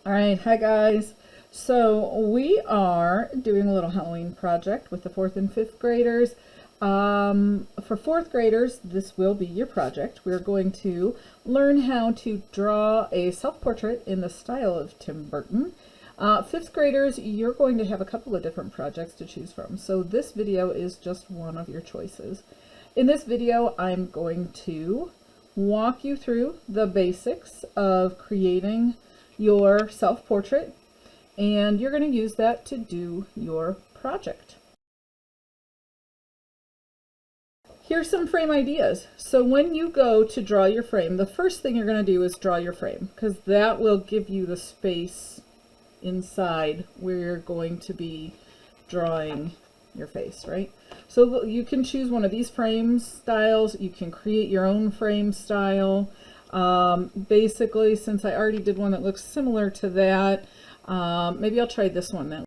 All right, hi guys. So we are doing a little Halloween project with the fourth and fifth graders. For fourth graders, this will be your project. We're going to learn how to draw a self-portrait in the style of Tim Burton. Fifth graders, you're going to have a couple of different projects to choose from. So this video is just one of your choices. In this video, I'm going to walk you through the basics of creating your self-portrait, and you're going to use that to do your project. Here's some frame ideas. So when you go to draw your frame, the first thing you're going to do is draw your frame, because that will give you the space inside where you're going to be drawing your face, right? So you can choose one of these frame styles. You can create your own frame style. Basically, since I already did one that looks similar to that, maybe I'll try this one then.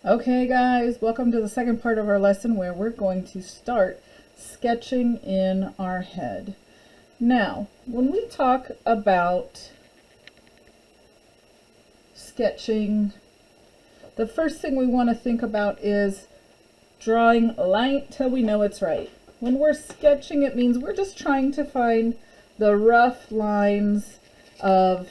Okay guys, welcome to the second part of our lesson where we're going to start sketching in our head. Now, when we talk about sketching, the first thing we want to think about is drawing a line till we know it's right. When we're sketching, it means we're just trying to find the rough lines of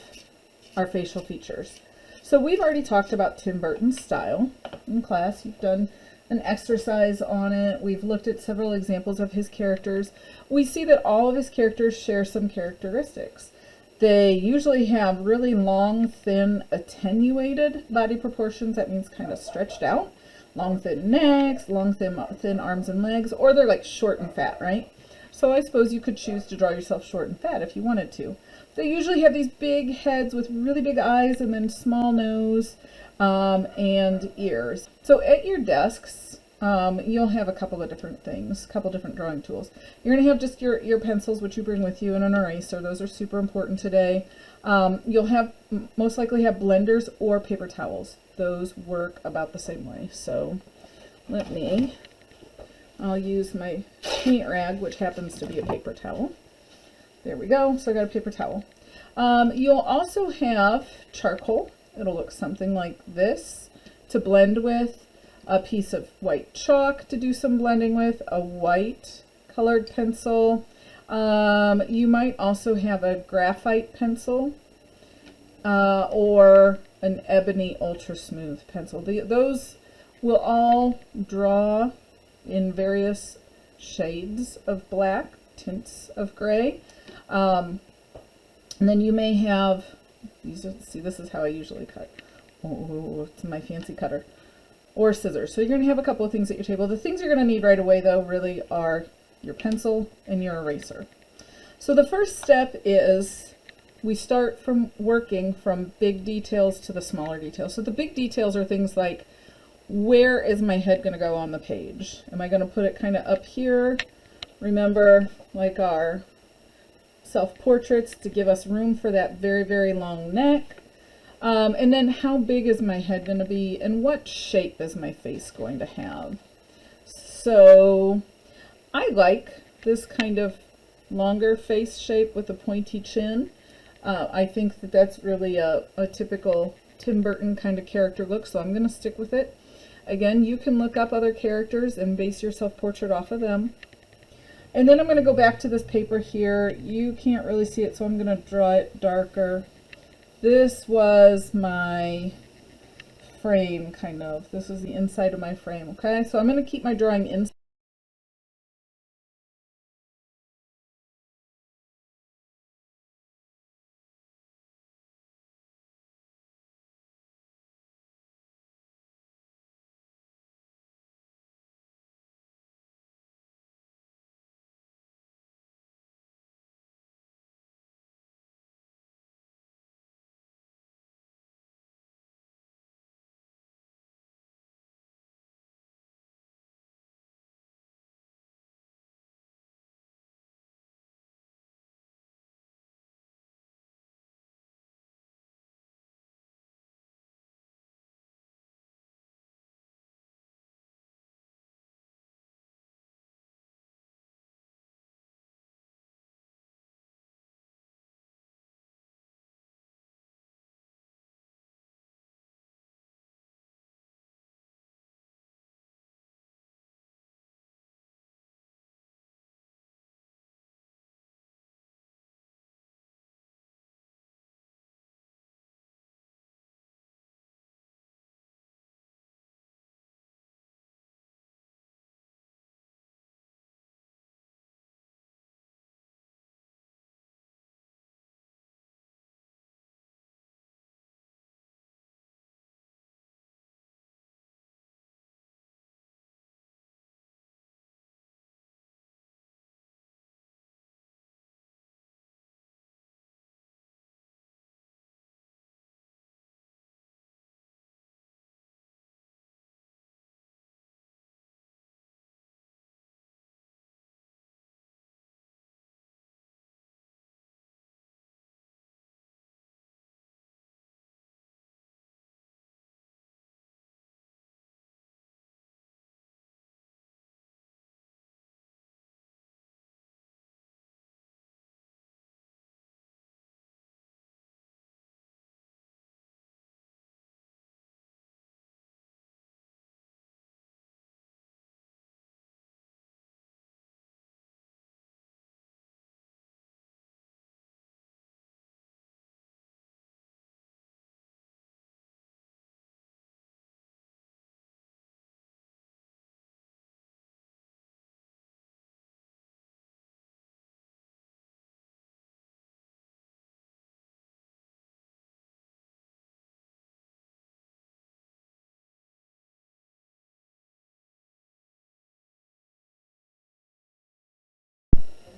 our facial features. So we've already talked about Tim Burton's style in class. You've done an exercise on it. We've looked at several examples of his characters. We see that all of his characters share some characteristics. They usually have really long, thin, attenuated body proportions. That means kind of stretched out. Long, thin necks, long, thin arms and legs, or they're like short and fat, right? So I suppose you could choose to draw yourself short and fat if you wanted to. They usually have these big heads with really big eyes and then small nose and ears. So at your desks, you'll have a couple of different things, a couple different drawing tools. You're going to have just your pencils, which you bring with you, and an eraser. Those are super important today. You'll have most likely have blenders or paper towels. Those work about the same way. So I'll use my paint rag, which happens to be a paper towel. There we go. So I got a paper towel. You'll also have charcoal. It'll look something like this to blend with, a piece of white chalk to do some blending with, a white colored pencil. You might also have a graphite pencil or an ebony ultra smooth pencil. Those will all draw in various shades of black, tints of gray. And then you may have, see, this is how I usually cut. Oh, it's my fancy cutter. Or scissors. So you're going to have a couple of things at your table. The things you're going to need right away, though, really are your pencil and your eraser. So the first step is we start from working from big details to the smaller details. So the big details are things like, where is my head going to go on the page? Am I going to put it kind of up here? Remember, like our self-portraits, to give us room for that very, very long neck. And then how big is my head going to be, and what shape is my face going to have? So I like this kind of longer face shape with a pointy chin. I think that that's really a typical Tim Burton kind of character look, so I'm going to stick with it. Again, you can look up other characters and base your self-portrait off of them. And then I'm going to go back to this paper here. You can't really see it, so I'm going to draw it darker. This was my frame, kind of. This is the inside of my frame, okay? So I'm going to keep my drawing inside.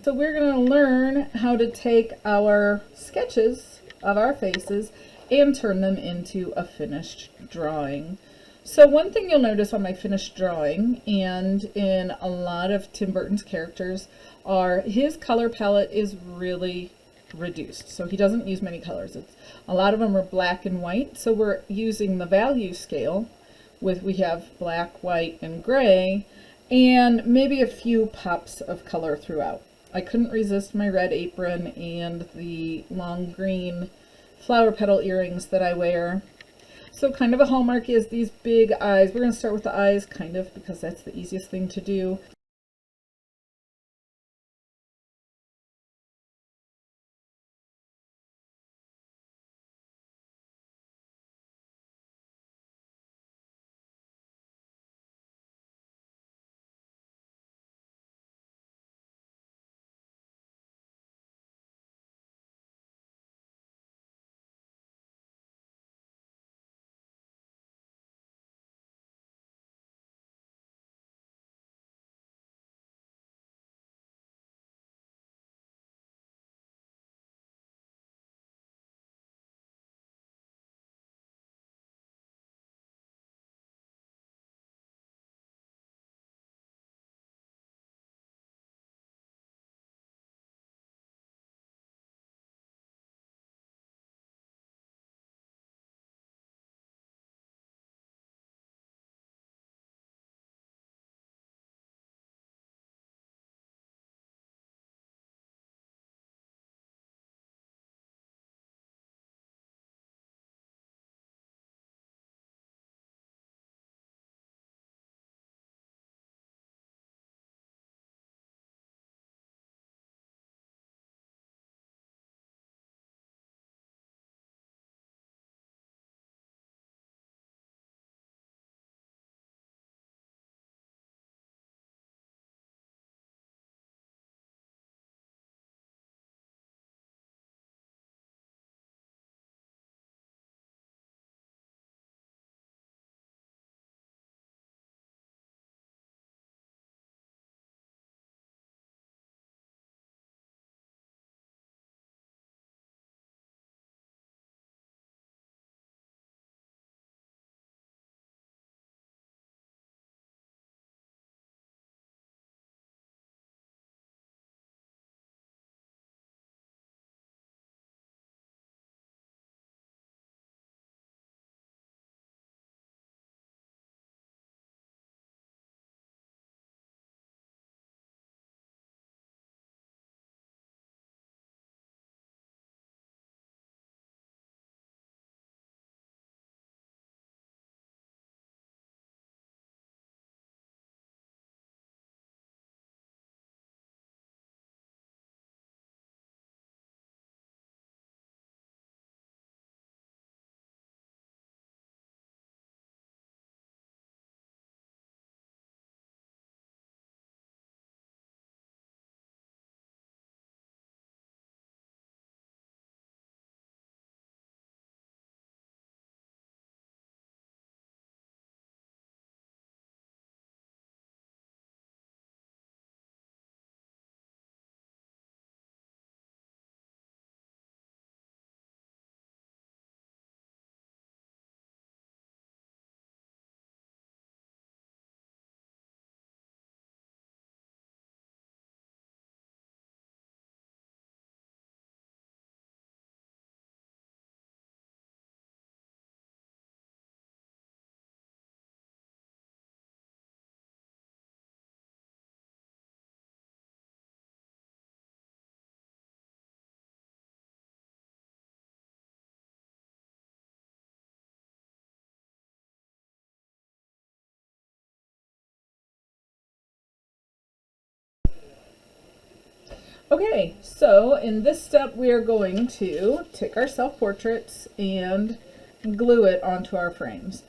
So we're going to learn how to take our sketches of our faces and turn them into a finished drawing. So one thing you'll notice on my finished drawing, and in a lot of Tim Burton's characters, are his color palette is really reduced. So he doesn't use many colors. A lot of them are black and white. So we're using the value scale we have black, white, and gray, and maybe a few pops of color throughout. I couldn't resist my red apron and the long green flower petal earrings that I wear. So kind of a hallmark is these big eyes. We're going to start with the eyes, kind of, because that's the easiest thing to do. Okay, so in this step we are going to take our self-portraits and glue it onto our frames.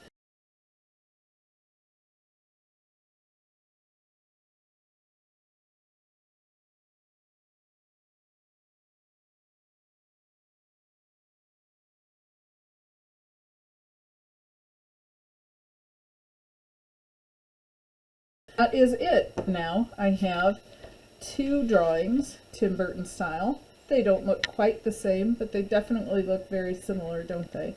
That is it. Now I have two drawings, Tim Burton style. They don't look quite the same, but they definitely look very similar, don't they?